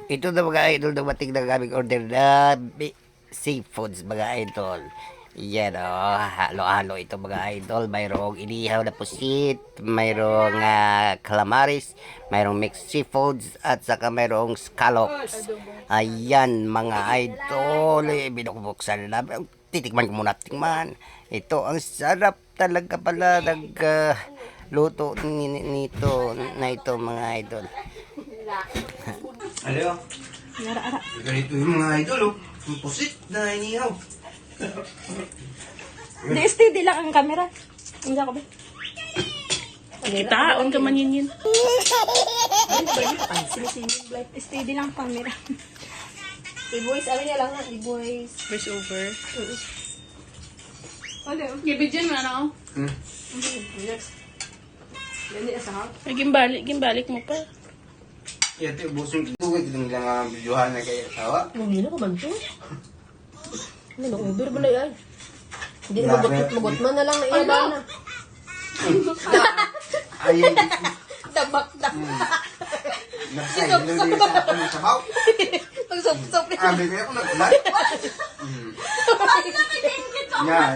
Ito na mga idol, dumating na kaming order na seafoods mga idol. Yan halo-halo ito mga idol. Mayroong inihaw na pusit, mayroong calamaris, mayroong mixed seafoods, at saka mayroong scallops. Ayan mga idol, binukbuksan na namin. Titikman ko muna, tikman. Ito, ang sarap talaga pala luto nito na ito mga idol. Ano? Ara-ara. Ganito yung mga idol, oh. Yung pusit na inihaw. Hindi, steady lang ang camera. Hindi ako ba? Kita, on ka man yun. Steady lang ang camera. I-voice, amin niya lang na, i-voice. Voice over. Ano? Gibidyan mo na ako. Next. Gani sa hap. Gimbalik mo pa. Yan, ito, busong ito. Ito nila mga videohan na kaya asawa. Hindi na ko ba ito? Ano, order ba na yan? Hindi na magot man na lang na iyan na. Ay, Dabak na. nagsay na din sa ako ng sabaw. Pag-sop-sop. Abi kaya ako nagulay. Yan.